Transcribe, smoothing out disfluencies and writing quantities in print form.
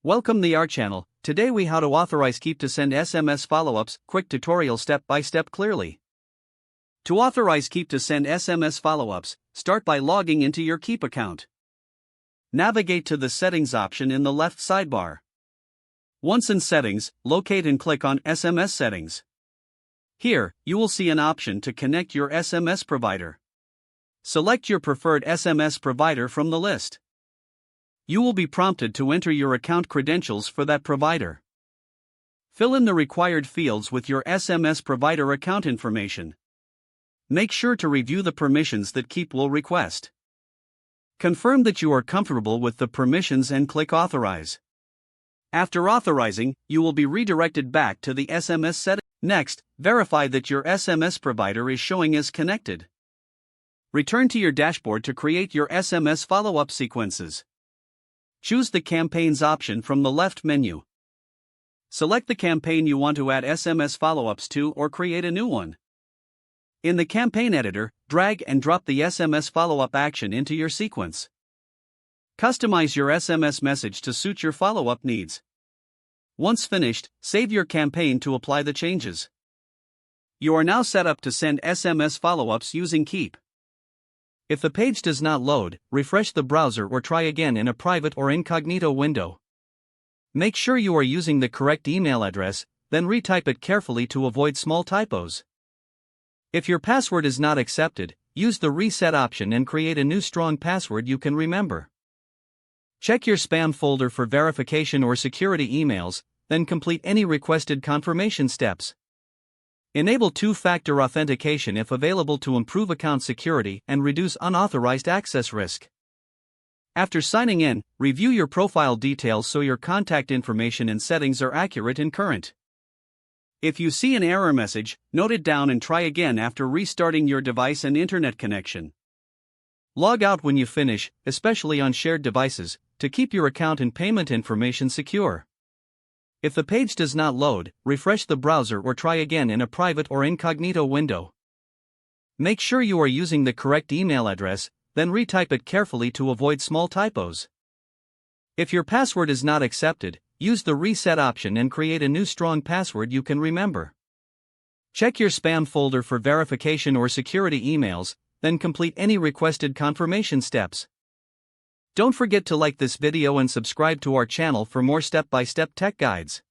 Welcome to our channel. Today we how to authorize Keap to send SMS follow-ups, quick tutorial step by step clearly. To authorize Keap to send SMS follow-ups, start by logging into your Keap account. Navigate to the settings option in the left sidebar. Once in settings, locate and click on SMS settings. Here, you will see an option to connect your SMS provider. Select your preferred SMS provider from the list. You will be prompted to enter your account credentials for that provider. Fill in the required fields with your SMS provider account information. Make sure to review the permissions that Keap will request. Confirm that you are comfortable with the permissions and click Authorize. After authorizing, you will be redirected back to the SMS setting. Next, verify that your SMS provider is showing as connected. Return to your dashboard to create your SMS follow-up sequences. Choose the Campaigns option from the left menu. Select the campaign you want to add SMS follow-ups to or create a new one. In the campaign editor, drag and drop the SMS follow-up action into your sequence. Customize your SMS message to suit your follow-up needs. Once finished, save your campaign to apply the changes. You are now set up to send SMS follow-ups using Keap. If the page does not load, refresh the browser or try again in a private or incognito window. Make sure you are using the correct email address, then retype it carefully to avoid small typos. If your password is not accepted, use the reset option and create a new strong password you can remember. Check your spam folder for verification or security emails, then complete any requested confirmation steps. Enable two-factor authentication if available to improve account security and reduce unauthorized access risk. After signing in, review your profile details so your contact information and settings are accurate and current. If you see an error message, note it down and try again after restarting your device and internet connection. Log out when you finish, especially on shared devices, to keep your account and payment information secure. If the page does not load, refresh the browser or try again in a private or incognito window. Make sure you are using the correct email address, then retype it carefully to avoid small typos. If your password is not accepted, use the reset option and create a new strong password you can remember. Check your spam folder for verification or security emails, then complete any requested confirmation steps. Don't forget to like this video and subscribe to our channel for more step-by-step tech guides.